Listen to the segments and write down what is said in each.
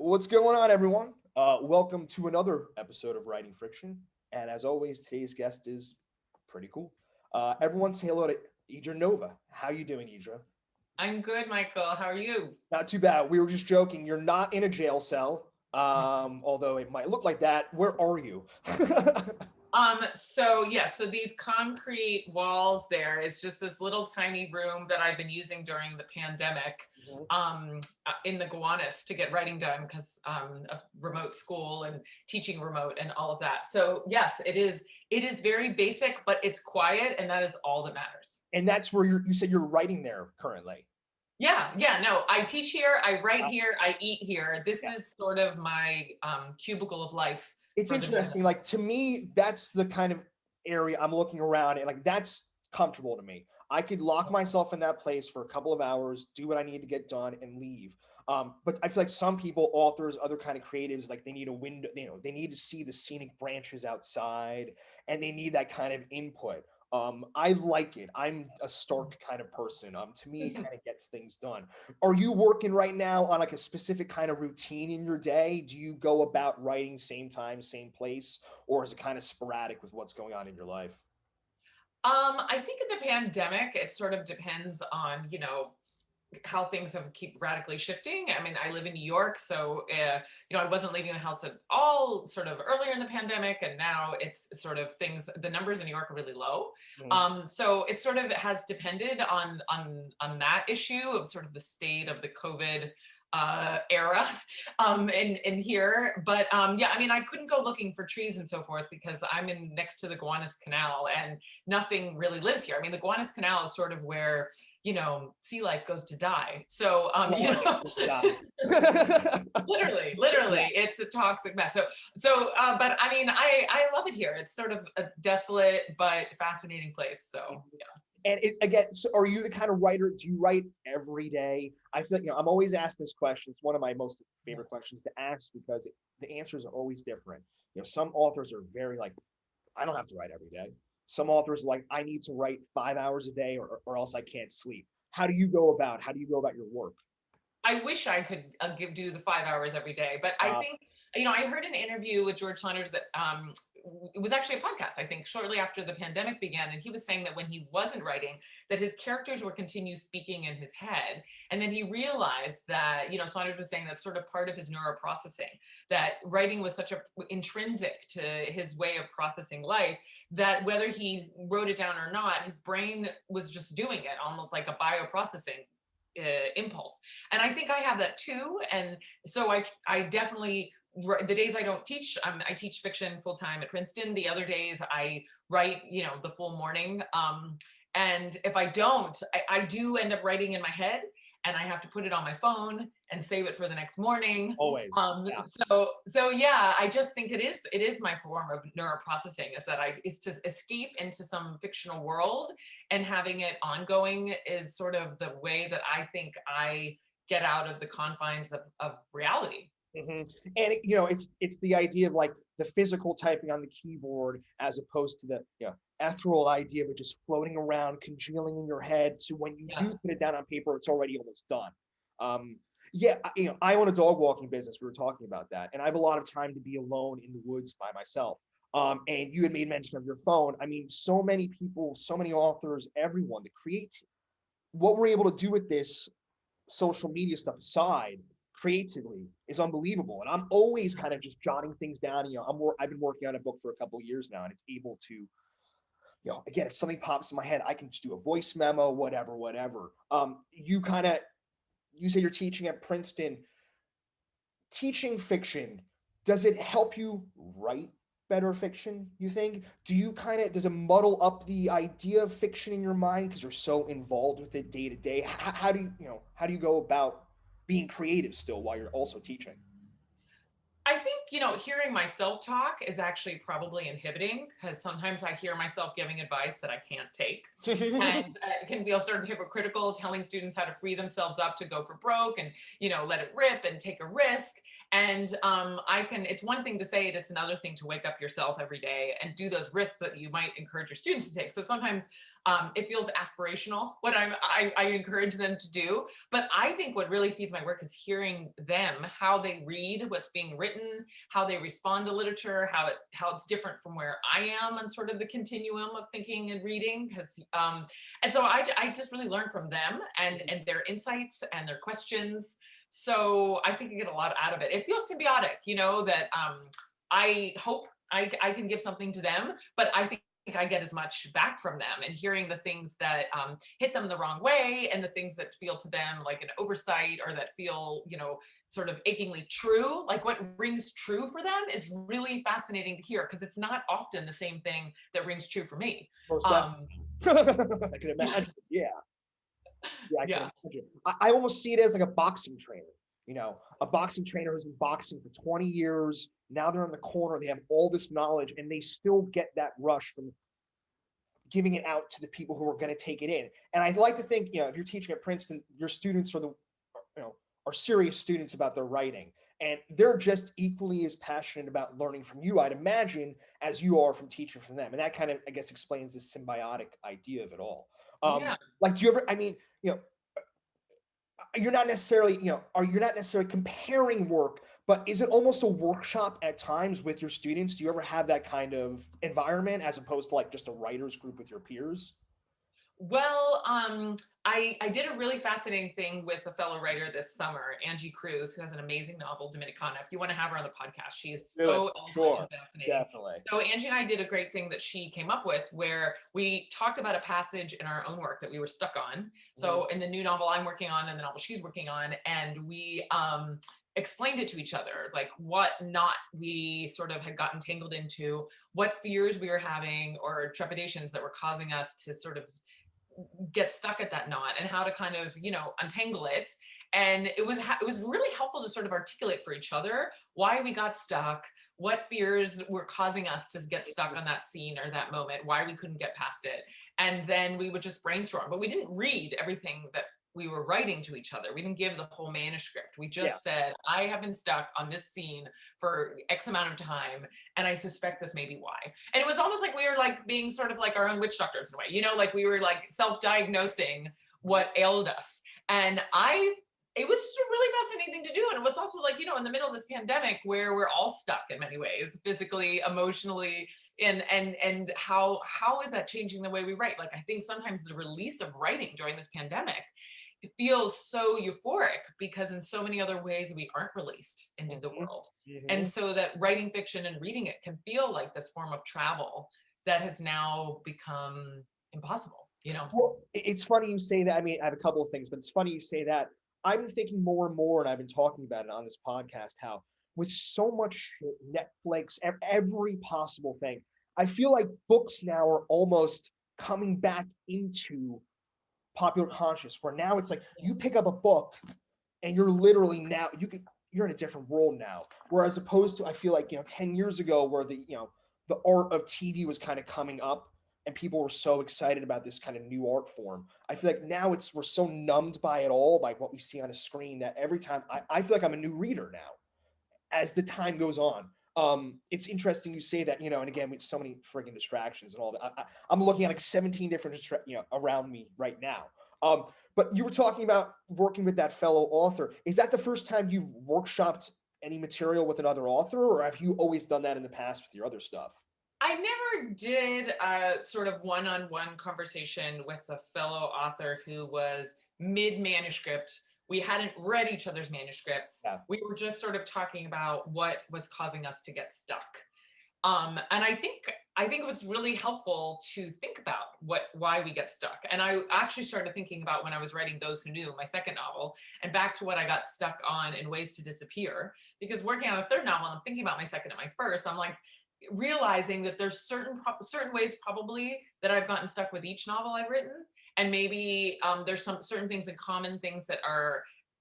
What's going on, everyone? Welcome to another episode of Writing Friction. And as always, today's guest is pretty cool. Everyone say hello to Idra Nova. How you doing, Idra? I'm good, Michael. How are you? Not too bad. We were just joking. You're not in a jail cell, although it might look like that. Where are you? So these concrete walls there is just this little tiny room that I've been using during the pandemic Mhm. in the Gowanus to get writing done because of remote school and teaching remote and all of that. So yes, it is very basic, but it's quiet, and that is all that matters. And that's where you said you're writing there currently. Yeah, no, I teach here, I write here, I eat here. This Yeah. is sort of my cubicle of life It's for the pandemic. interesting. Like to me, that's the kind of area I'm looking around and like that's comfortable to me. I could lock myself in that place for a couple of hours, do what I need to get done, and leave. But I feel like some people, authors, other kind of creatives, like they need a window. They need to see the scenic branches outside, and they need that kind of input. I like it. I'm a stark kind of person. To me, it kind of gets things done. Are you working right now on like a specific kind of routine in your day? Do you go about writing same time, same place, or is it kind of sporadic with what's going on in your life? I think in the pandemic, it sort of depends on, how things have keep radically shifting. I mean, I live in New York, so I wasn't leaving the house at all sort of earlier in the pandemic, and now it's sort of things. The numbers in New York are really low, Mhm. so it sort of has depended on that issue of sort of the state of the COVID era in here. But yeah, I mean, I couldn't go looking for trees and so forth because I'm in next to the Gowanus Canal and nothing really lives here. I mean, the Gowanus Canal is sort of where sea life goes to die. So, Well, I guess it's die. Yeah. literally, it's a toxic mess. But I mean, I love it here. It's sort of a desolate but fascinating place. So, yeah. And again, so are you the kind of writer? Do you write every day? I feel like I'm always asked this question. It's one of my most favorite questions to ask because the answers are always different. Some authors are very like, I don't have to write every day. Some authors are like, I need to write 5 hours a day, or else I can't sleep. How do you go about your work? I wish I could do the 5 hours every day, but I Uh, think, I heard an interview with George Saunders that it was actually a podcast, I think, shortly after the pandemic began. And he was saying that when he wasn't writing, that his characters would continue speaking in his head. And then he realized that, Saunders was saying that's sort of part of his neuroprocessing, that writing was such a intrinsic to his way of processing life that whether he wrote it down or not, his brain was just doing it almost like a bioprocessing impulse. And I think I have that too. And so I definitely, the days I don't teach, I teach fiction full time at Princeton. The other days I write, the full morning. And if I don't, I do end up writing in my head, and I have to put it on my phone and save it for the next morning. Always. Yeah. So yeah, I just think it is my form of neuroprocessing is to escape into some fictional world, and having it ongoing is sort of the way that I think I get out of the confines of reality. Hmm. And it's the idea of like the physical typing on the keyboard as opposed to the ethereal idea of it just floating around, congealing in your head. So when you Yeah. do put it down on paper, it's already almost done. Yeah, I own a dog walking business. We were talking about that, and I have a lot of time to be alone in the woods by myself. And you had made mention of your phone. I mean, so many people, so many authors, everyone, the create what we're able to do with this social media stuff aside creatively is unbelievable. And I'm always kind of just jotting things down. I've been working on a book for a couple of years now, and it's able to, again, if something pops in my head, I can just do a voice memo, whatever. You say you're teaching at Princeton. Teaching fiction, does it help you write better fiction, you think? Does it muddle up the idea of fiction in your mind because you're so involved with it day to day? How do you go about being creative still while you're also teaching? I think, hearing myself talk is actually probably inhibiting because sometimes I hear myself giving advice that I can't take. And it can feel sort of hypocritical telling students how to free themselves up to go for broke and, let it rip and take a risk. And it's one thing to say it, it's another thing to wake up yourself every day and do those risks that you might encourage your students to take. So sometimes It feels aspirational what I encourage them to do. But I think what really feeds my work is hearing them, how they read what's being written, how they respond to literature, how it's different from where I am on sort of the continuum of thinking and reading. Because and so I just really learn from them and their insights and their questions. So I think I get a lot out of it. It feels symbiotic, that I hope I can give something to them, but I think I get as much back from them, and hearing the things that hit them the wrong way and the things that feel to them like an oversight, or that feel, sort of achingly true, like what rings true for them is really fascinating to hear, because it's not often the same thing that rings true for me. Most Um, definitely. I can imagine. Yeah. Yeah, I can yeah. imagine. I almost see it as like a boxing trainer. A boxing trainer who's been boxing for 20 years. Now they're in the corner. They have all this knowledge, and they still get that rush from giving it out to the people who are going to take it in. And I'd like to think, if you're teaching at Princeton, your students are serious students about their writing, and they're just equally as passionate about learning from you, I'd imagine, as you are from teaching from them. And that kind of, I guess, explains this symbiotic idea of it all. Yeah. Like, do you ever? I mean, you're not necessarily, or you're not necessarily comparing work, but is it almost a workshop at times with your students? Do you ever have that kind of environment as opposed to like just a writers group with your peers? Well, I did a really fascinating thing with a fellow writer this summer, Angie Cruz, who has an amazing novel, Dominicana. If you want to have her on the podcast, she is Do it. so eloquent Sure. and fascinating. Definitely. So Angie and I did a great thing that she came up with, where we talked about a passage in our own work that we were stuck on. So in the new novel I'm working on and the novel she's working on, and we explained it to each other, like what knot we sort of had gotten tangled into, what fears we were having or trepidations that were causing us to sort of get stuck at that knot, and how to kind of untangle it. And it was really helpful to sort of articulate for each other why we got stuck, what fears were causing us to get stuck on that scene or that moment, why we couldn't get past it. And then we would just brainstorm, but we didn't read everything that we were writing to each other. We didn't give the whole manuscript. We just said, I have been stuck on this scene for X amount of time, and I suspect this may be why. And it was almost like we were like being sort of like our own witch doctors in a way, like we were like self-diagnosing what ailed us. And it was just a really fascinating thing to do. And it was also like, in the middle of this pandemic where we're all stuck in many ways, physically, emotionally, and how is that changing the way we write? Like, I think sometimes the release of writing during this pandemic, it feels so euphoric because in so many other ways we aren't released into the world. And so that writing fiction and reading it can feel like this form of travel that has now become impossible. Well, it's funny you say that. I mean, I have a couple of things, but it's funny you say that. I've been thinking more and more, and I've been talking about it on this podcast, how with so much Netflix, every possible thing, I feel like books now are almost coming back into popular conscious, where now it's like you pick up a book and you're literally now you're in a different world now. Whereas opposed to, I feel like 10 years ago, where the art of TV was kind of coming up and people were so excited about this kind of new art form. I feel like now we're so numbed by it all, by what we see on a screen, that every time I feel like I'm a new reader now as the time goes on. It's interesting you say that, and again, with so many friggin' distractions and all that. I'm looking at like 17 different around me right now. But you were talking about working with that fellow author. Is that the first time you've workshopped any material with another author, or have you always done that in the past with your other stuff? I never did a sort of one-on-one conversation with a fellow author who was mid-manuscript. We hadn't read each other's manuscripts. Yeah. We were just sort of talking about what was causing us to get stuck. And I think it was really helpful to think about why we get stuck. And I actually started thinking about when I was writing Those Who Knew, my second novel, and back to what I got stuck on in Ways to Disappear. Because working on a third novel, I'm thinking about my second and my first. I'm like realizing that there's certain ways probably that I've gotten stuck with each novel I've written, and maybe there's some certain things in common, things that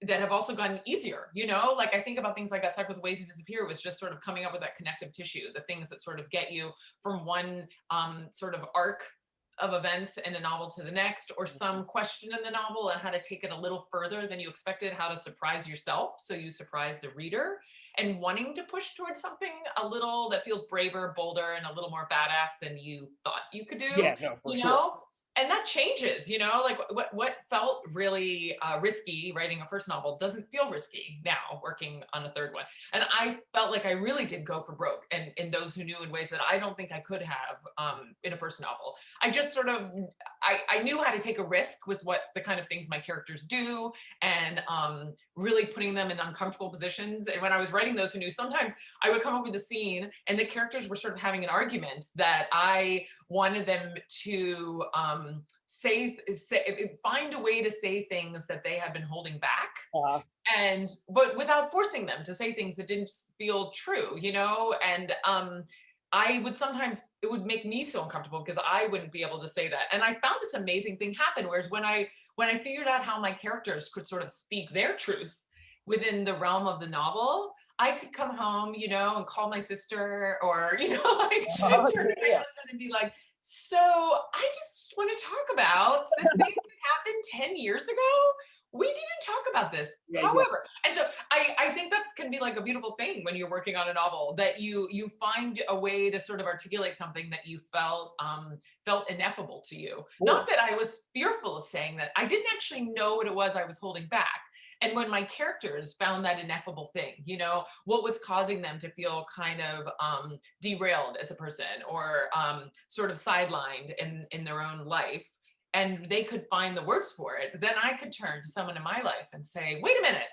have also gotten easier, like I think about things I got stuck with Ways to Disappear. It was just sort of coming up with that connective tissue, the things that sort of get you from one sort of arc of events in a novel to the next, or some question in the novel and how to take it a little further than you expected, how to surprise yourself so you surprise the reader, and wanting to push towards something a little that feels braver, bolder, and a little more badass than you thought you could do. Yeah, no, for sure. and that changes, like what felt really risky writing a first novel doesn't feel risky now working on a third one. And I felt like I really did go for broke, and in Those Who Knew, in ways that I don't think I could have in a first novel. I just sort of, I knew how to take a risk with what the kind of things my characters do, and really putting them in uncomfortable positions. And when I was writing Those Who Knew, sometimes I would come up with a scene and the characters were sort of having an argument that I wanted them to find a way to say things that they had been holding back, Uh, but without forcing them to say things that didn't feel true, and I would sometimes, it would make me so uncomfortable because I wouldn't be able to say that. And I found this amazing thing happen, whereas when I figured out how my characters could sort of speak their truth within the realm of the novel, I could come home, and call my sister, or, like turn to my yeah. husband and be like, so I just want to talk about this thing that happened 10 years ago. We didn't talk about this. Yeah, yeah. However, and so I think that's can be like a beautiful thing when you're working on a novel, that you find a way to sort of articulate something that you felt ineffable to you. Not that I was fearful of saying that. I didn't actually know what it was I was holding back. And when my characters found that ineffable thing, what was causing them to feel kind of derailed as a person, or sort of sidelined in their own life, and they could find the words for it, then I could turn to someone in my life and say, wait a minute,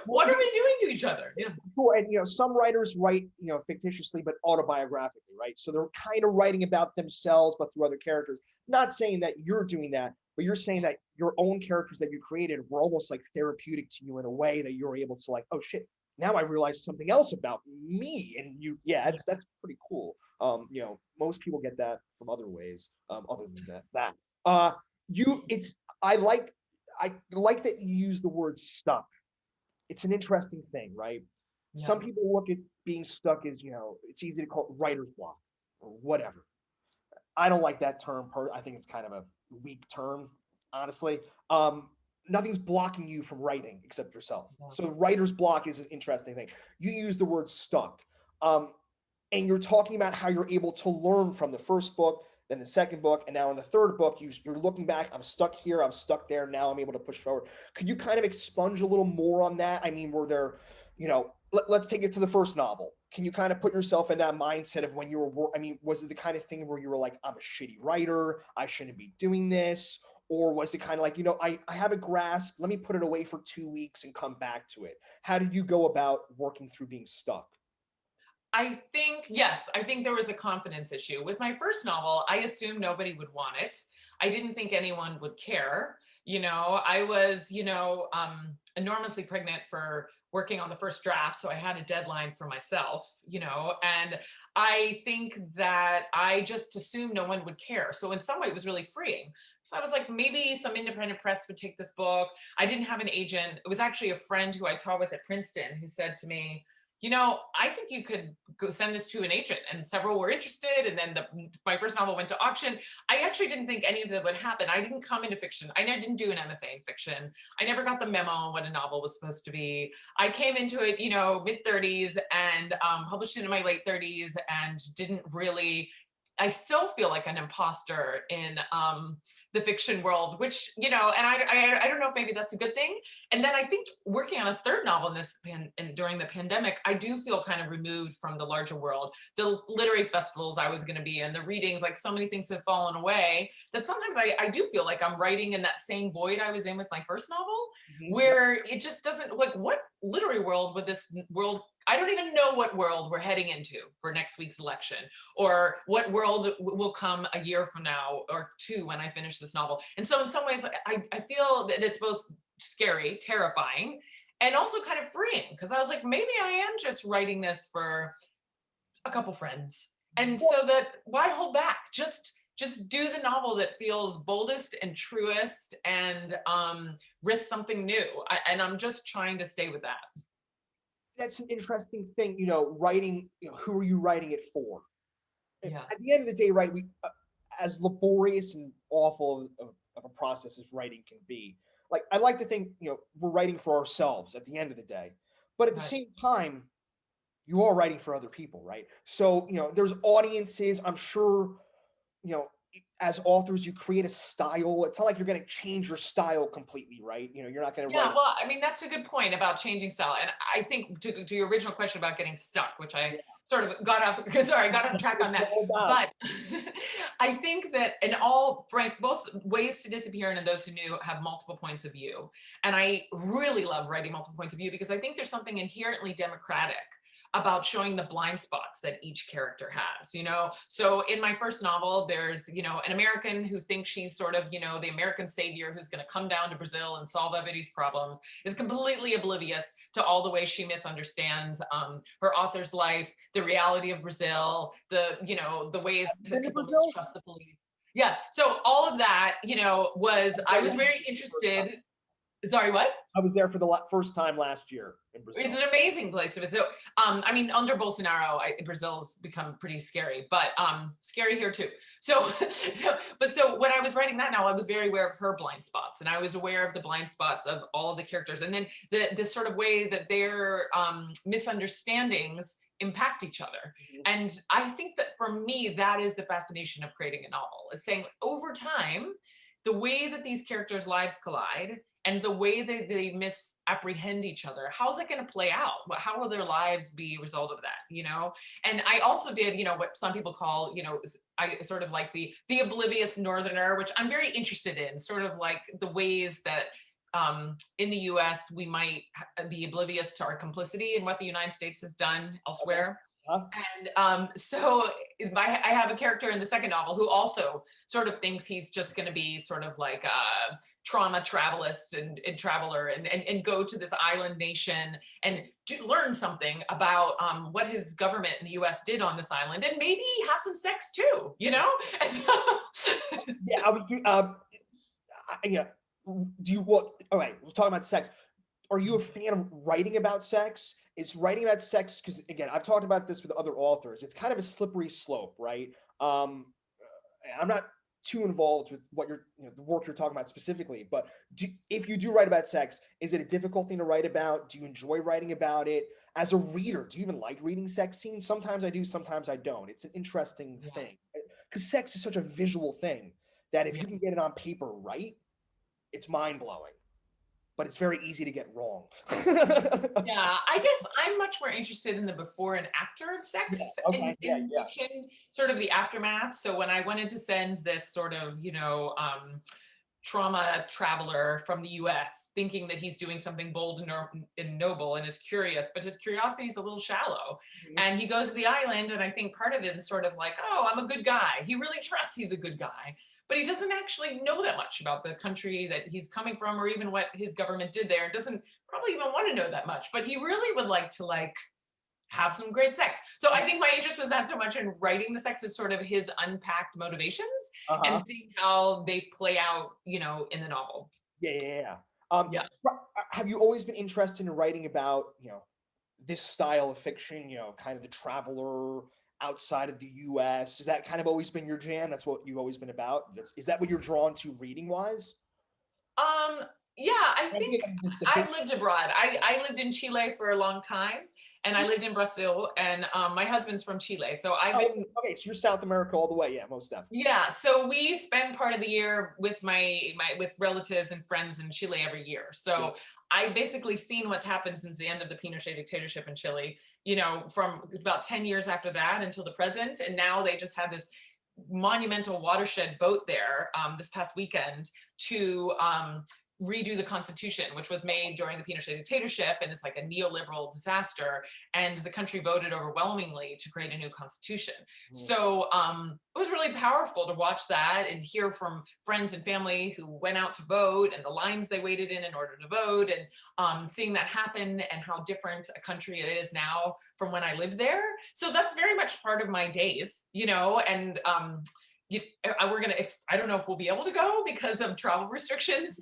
what are we doing to each other? Sure. And some writers write fictitiously but autobiographically, right? So they're kind of writing about themselves but through other characters. Not saying that you're doing that, but you're saying that your own characters that you created were almost like therapeutic to you in a way that you're able to, like, oh shit, now I realize something else about me. And yeah, that's pretty cool. Most people get that from other ways, other than that. Uh, you, it's I like that you use the word stuck. It's an interesting thing, right? Yeah. Some people look at being stuck as, it's easy to call it writer's block or whatever. I don't like that term. I think it's kind of a weak term, honestly. Nothing's blocking you from writing except yourself. Yeah. So writer's block is an interesting thing. You use the word stuck, and you're talking about how you're able to learn from the first book, then the second book, and now in the third book, you're looking back. I'm stuck here. I'm stuck there. Now I'm able to push forward. Could you kind of expunge a little more on that? I mean, were there, let's take it to the first novel. Can you kind of put yourself in that mindset of when you were, I mean, was it the kind of thing where you were like, I'm a shitty writer, I shouldn't be doing this? Or was it kind of like, I have a grasp, let me put it away for 2 weeks and come back to it? How did you go about working through being stuck? Yes, I think there was a confidence issue. With my first novel, I assumed nobody would want it. I didn't think anyone would care. I was, enormously pregnant for working on the first draft. So I had a deadline for myself, and I think that I just assumed no one would care. So in some way, it was really freeing. So I was like, maybe some independent press would take this book. I didn't have an agent. It was actually a friend who I taught with at Princeton who said to me, I think you could go send this to an agent, and several were interested. And then my first novel went to auction. I actually didn't think any of that would happen. I didn't come into fiction. I didn't do an MFA in fiction. I never got the memo on what a novel was supposed to be. I came into it, mid 30s, and published it in my late 30s, and didn't really, I still feel like an imposter in the fiction world, which, and I don't know if maybe that's a good thing. And then I think working on a third novel and during the pandemic, I do feel kind of removed from the larger world. The literary festivals I was going to be in, the readings, like so many things have fallen away, that sometimes I do feel like I'm writing in that same void I was in with my first novel, where it just doesn't, like, what literary world would this world, I don't even know what world we're heading into for next week's election, or what world will come a year from now or two when I finish this novel. And so in some ways, I feel that it's both scary, terrifying, and also kind of freeing, because I was like, maybe I am just writing this for a couple friends. And so that, why hold back? Just do the novel that feels boldest and truest, and risk something new. And I'm just trying to stay with that. That's an interesting thing, writing, who are you writing it for? Yeah. At the end of the day, right, we, as laborious and awful of a process as writing can be, like, I like to think, we're writing for ourselves at the end of the day. But at the same time, you are writing for other people, right? So, there's audiences, I'm sure, as authors, you create a style. It's not like you're going to change your style completely, right? You're not going to Yeah, write. well, I mean, that's a good point about changing style. And I think to your original question about getting stuck, which I Yeah, sort of got off, sorry, got off track on it's that. all about. But I think that in all, Frank, both Ways to Disappear and In Those Who Knew have multiple points of view. And I really love writing multiple points of view because I think there's something inherently democratic about showing the blind spots that each character has, So in my first novel, there's, an American who thinks she's sort of, the American savior who's going to come down to Brazil and solve everybody's problems, is completely oblivious to all the ways she misunderstands her author's life, the reality of Brazil, the ways that people mistrust the police. Yes. So all of that, I was very interested. Sorry, what? I was there for the first time last year in Brazil. It's an amazing place to visit. So, I mean, under Bolsonaro, Brazil's become pretty scary, but scary here too. So, so when I was writing that now, I was very aware of her blind spots, and I was aware of the blind spots of all of the characters, and then the sort of way that their misunderstandings impact each other. And I think that for me, that is the fascination of creating a novel, is saying over time, the way that these characters' lives collide and the way that they misapprehend each other, how's it going to play out? How will their lives be a result of that, And I also did, what some people call, I sort of like the oblivious northerner, which I'm very interested in, sort of like the ways that in the US, we might be oblivious to our complicity in what the United States has done elsewhere. Huh? And so I have a character in the second novel who also sort of thinks he's just going to be sort of like a trauma travelist and traveler and go to this island nation and learn something about what his government in the US did on this island, and maybe have some sex too, And so Yeah, I was. Yeah. Do you what? All right, we're talking about sex. Are you a fan of writing about sex? Is writing about sex, because again, I've talked about this with other authors. It's kind of a slippery slope, right? I'm not too involved with what the work you're talking about specifically, but if you do write about sex, is it a difficult thing to write about? Do you enjoy writing about it? As a reader, do you even like reading sex scenes? Sometimes I do, sometimes I don't. It's an interesting thing, because sex is such a visual thing that if you can get it on paper right, it's mind-blowing, but it's very easy to get wrong. Yeah, I guess I'm much more interested in the before and after of sex in fiction, sort of the aftermath. So when I wanted to send this sort of, trauma traveler from the US thinking that he's doing something bold and noble and is curious, but his curiosity is a little shallow. And he goes to the island, and I think part of it is sort of like, oh, I'm a good guy. He really trusts he's a good guy, but he doesn't actually know that much about the country that he's coming from or even what his government did there. Doesn't probably even want to know that much, but he really would like to have some great sex. So I think my interest was not so much in writing the sex as sort of his unpacked motivations and seeing how they play out, in the novel. Yeah. Have you always been interested in writing about, this style of fiction, kind of the traveler outside of the US? Has that kind of always been your jam? That's what you've always been about? Is that what you're drawn to reading wise? Yeah, I think I've lived abroad. I lived in Chile for a long time, and I lived in Brazil, and my husband's from Chile. So okay, so you're South America all the way. Yeah, most definitely. Yeah, so we spend part of the year with with relatives and friends in Chile every year. So I've basically seen what's happened since the end of the Pinochet dictatorship in Chile, from about 10 years after that until the present. And now they just had this monumental watershed vote there this past weekend to redo the Constitution, which was made during the Pinochet dictatorship, and it's like a neoliberal disaster. And the country voted overwhelmingly to create a new constitution. So it was really powerful to watch that and hear from friends and family who went out to vote and the lines they waited in order to vote, and seeing that happen and how different a country it is now from when I lived there. So that's very much part of my days, and I don't know if we'll be able to go because of travel restrictions,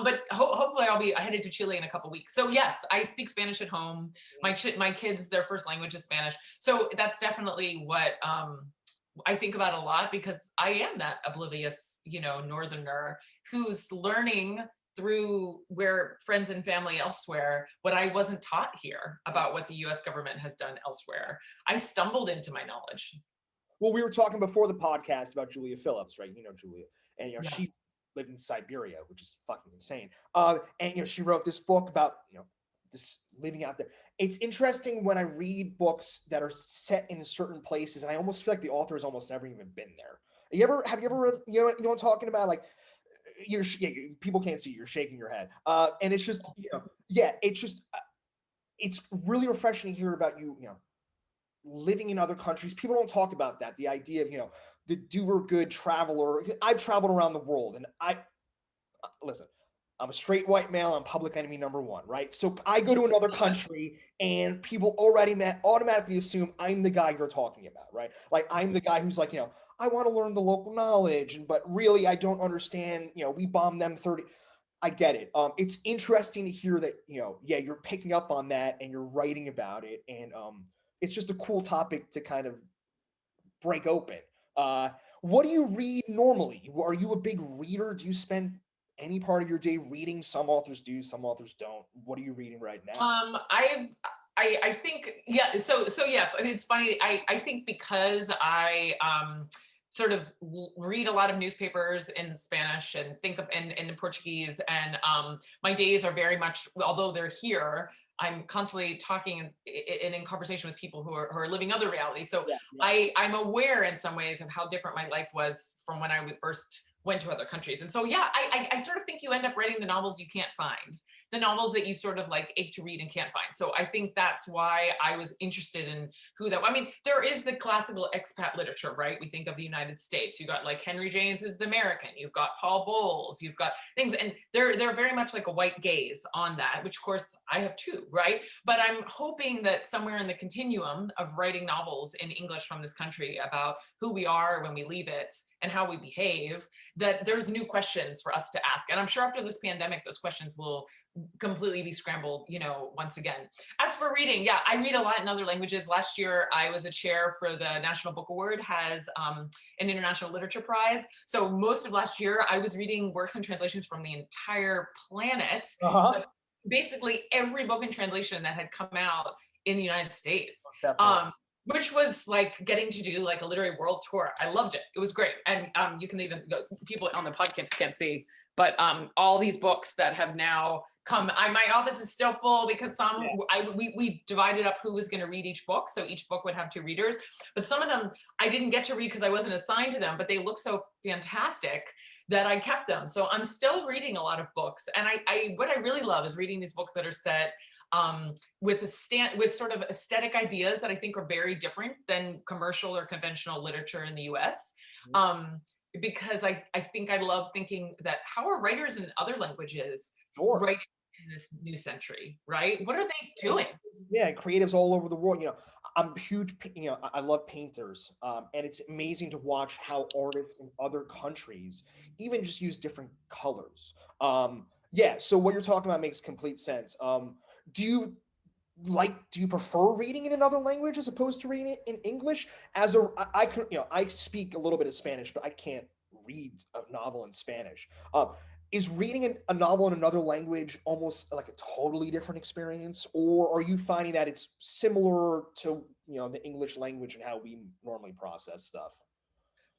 but hopefully I'll be headed to Chile in a couple weeks. So yes, I speak Spanish at home. My kids, their first language is Spanish. So that's definitely what I think about a lot, because I am that oblivious, northerner who's learning through where friends and family elsewhere, what I wasn't taught here about what the US government has done elsewhere. I stumbled into my knowledge. Well, we were talking before the podcast about Julia Phillips, right? You know Julia, and Yeah. she lived in Siberia, which is fucking insane. And she wrote this book about this living out there. It's interesting when I read books that are set in certain places, and I almost feel like the author has almost never even been there. Have you ever read, what I'm talking about? Like people can't see you, you're shaking your head, and it's just yeah, it's just it's really refreshing to hear about living in other countries. People don't talk about that. The idea of, the doer good traveler. I've traveled around the world, and listen, I'm a straight white male. I'm public enemy number one, right? So I go to another country, and people automatically assume I'm the guy you're talking about, right? Like I'm the guy who's like, I want to learn the local knowledge, but really I don't understand. We bombed them 30. I get it. It's interesting to hear that, yeah, you're picking up on that and you're writing about it, and it's just a cool topic to kind of break open. What do you read normally? Are you a big reader? Do you spend any part of your day reading? Some authors do, some authors don't. What are you reading right now? I think, yeah, so yes, I mean, it's funny. I think because I sort of read a lot of newspapers in Spanish and think of in Portuguese, and my days are very much, although they're here, I'm constantly talking and in conversation with people who are living other realities. So Yeah, yeah. I'm aware in some ways of how different my life was from when I would first went to other countries. And so, yeah, I sort of think you end up writing the novels you can't find, the novels that you sort of like ache to read and can't find. So I think that's why I was interested in I mean, there is the classical expat literature, right? We think of the United States. You got like Henry James is the American. You've got Paul Bowles. You've got things, and they're very much like a white gaze on that, which of course I have too, right? But I'm hoping that somewhere in the continuum of writing novels in English from this country about who we are when we leave it and how we behave, that there's new questions for us to ask. And I'm sure after this pandemic, those questions will completely be scrambled, once again. As for reading, yeah, I read a lot in other languages. Last year, I was a chair for the National Book Award, has an International Literature Prize. So most of last year, I was reading works and translations from the entire planet. Uh-huh. Basically, every book in translation that had come out in the United States. Definitely. Which was like getting to do like a literary world tour. I loved it. It was great. And you can even go, people on the podcast can't see, but all these books that have now come, my office is still full because we divided up who was going to read each book. So each book would have two readers, but some of them I didn't get to read because I wasn't assigned to them, but they look so fantastic that I kept them. So I'm still reading a lot of books. And what I really love is reading these books that are set with sort of aesthetic ideas that I think are very different than commercial or conventional literature in the US. Because I think I love thinking that how are writers in other languages Sure. writing in this new century, right? What are they doing? Yeah, creatives all over the world. I'm huge. I love painters, and it's amazing to watch how artists in other countries even just use different colors. Yeah, so what you're talking about makes complete sense. Do you do you prefer reading in another language as opposed to reading it in English? I can, I speak a little bit of Spanish, but I can't read a novel in Spanish. Is reading a novel in another language almost like a totally different experience, or are you finding that it's similar to the English language and how we normally process stuff?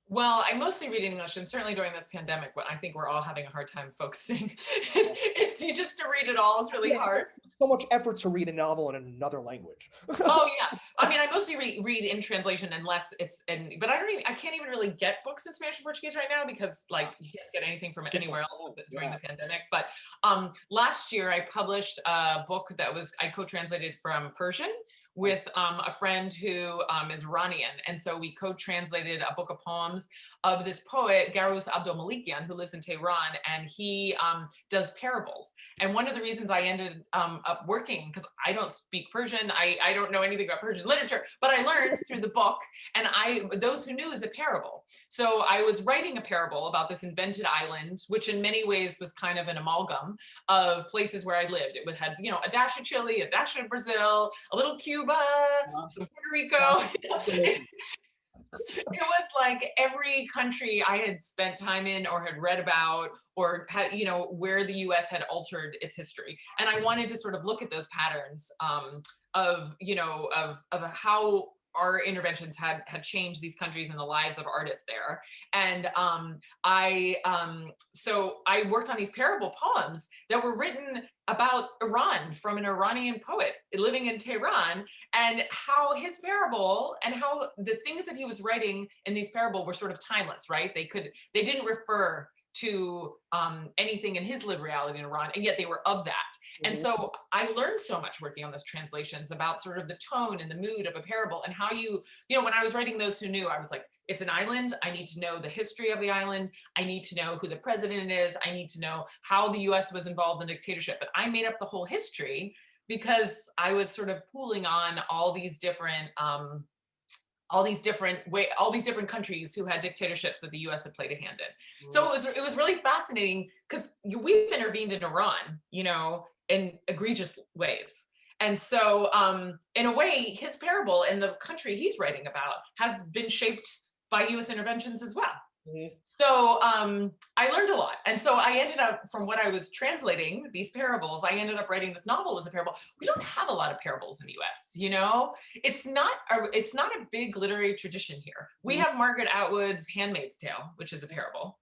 Well, I mostly read English, and certainly during this pandemic, when I think we're all having a hard time focusing, it's you just to read it all is really hard. So much effort to read a novel in another language. Oh yeah, I mean, I mostly read in translation unless but I can't even really get books in Spanish and Portuguese right now because like you can't get anything from anywhere else during the pandemic. But last year I published a book that I co-translated from Persian with a friend who is Iranian, and so we co-translated a book of poems of this poet Garous Abdolmalikian who lives in Tehran, and he does parables. And one of the reasons I ended up working, because I don't speak Persian, I don't know anything about Persian literature, but I learned through the book, and those who knew is a parable. So I was writing a parable about this invented island, which in many ways was kind of an amalgam of places where I lived. It had, a dash of Chile, a dash of Brazil, a little Cuba, some Puerto Rico. It was like every country I had spent time in or had read about or had, where the US had altered its history. And I wanted to sort of look at those patterns of how our interventions had changed these countries and the lives of artists there. And so I worked on these parable poems that were written about Iran from an Iranian poet living in Tehran, and how his parable and how the things that he was writing in these parable were sort of timeless, right? They didn't refer to anything in his lived reality in Iran, and yet they were of that. And so I learned so much working on those translations about sort of the tone and the mood of a parable, and how when I was writing Those Who Knew, I was like, it's an island. I need to know the history of the island. I need to know who the president is. I need to know how the US was involved in dictatorship. But I made up the whole history because I was sort of pooling on all these different countries who had dictatorships that the US had played a hand in. So it was really fascinating, because we've intervened in Iran, in egregious ways. And so in a way, his parable and the country he's writing about has been shaped by US interventions as well. So I learned a lot. And so I ended up, from what I was translating these parables, I ended up writing this novel as a parable. We don't have a lot of parables in the US, It's not a big literary tradition here. We have Margaret Atwood's Handmaid's Tale, which is a parable,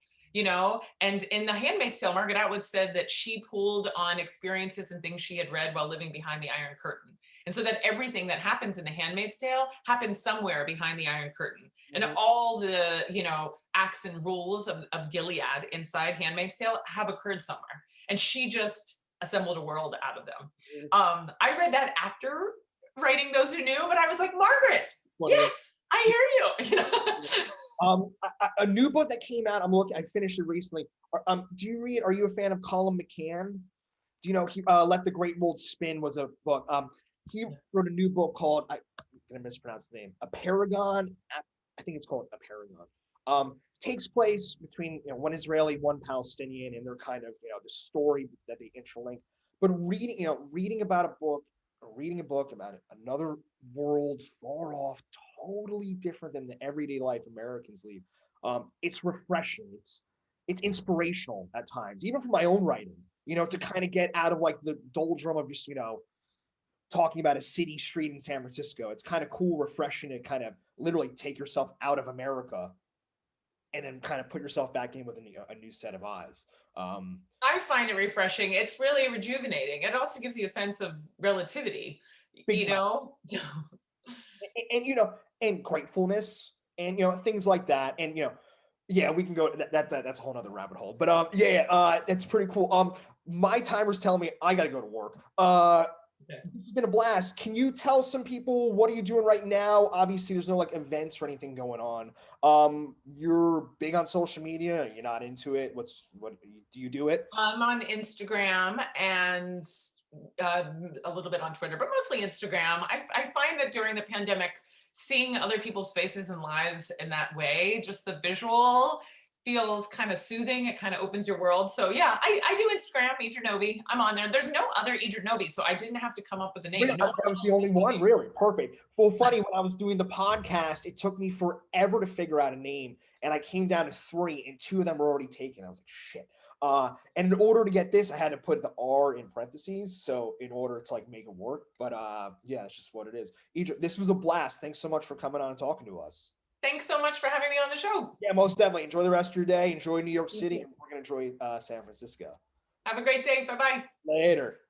and in the Handmaid's Tale, Margaret Atwood said that she pulled on experiences and things she had read while living behind the Iron Curtain. And so that everything that happens in the Handmaid's Tale happens somewhere behind the Iron Curtain. And all the, acts and rules of Gilead inside Handmaid's Tale have occurred somewhere. And she just assembled a world out of them. I read that after writing Those Who Knew, but I was like, Margaret, yes, I hear you. A new book that came out, I finished it recently. Are you a fan of Colin McCann? Do you know, he Let the Great World Spin was a book. He wrote a new book called, I'm gonna mispronounce the name, A Paragon. I think it's called A Paragon. Takes place between one Israeli, one Palestinian, and they're kind of the story that they interlink. But reading about a book about another world far off, totally different than the everyday life Americans lead. It's refreshing. It's inspirational at times, even for my own writing. To kind of get out of like the doldrum of just talking about a city street in San Francisco. It's kind of cool, refreshing to kind of literally take yourself out of America and then kind of put yourself back in with a new set of eyes. I find it refreshing. It's really rejuvenating. It also gives you a sense of relativity, and gratefulness, and things like that. And yeah, we can go. That's a whole nother rabbit hole. But that's pretty cool. My timer's telling me I gotta go to work. This has been a blast. Can you tell some people, what are you doing right now? Obviously, there's no like events or anything going on. You're big on social media. You're not into it. What do you do it? I'm on Instagram and a little bit on Twitter, but mostly Instagram. I find that during the pandemic, seeing other people's faces and lives in that way, just the visual feels kind of soothing. It kind of opens your world. So yeah, I do Instagram, Idra Novey. I'm on there. There's no other Idra Novey, so I didn't have to come up with a name. That was the only one, really. Perfect. Well, funny, when I was doing the podcast, it took me forever to figure out a name, and I came down to 3, and 2 of them were already taken. I was like, shit. And in order to get this, I had to put the R in parentheses, so in order to like make it work. But yeah, that's just what it is. Idra, this was a blast. Thanks so much for coming on and talking to us. Thanks so much for having me on the show. Yeah, most definitely. Enjoy the rest of your day. Enjoy New York City, and we're gonna enjoy San Francisco. Have a great day. Bye-bye. Later.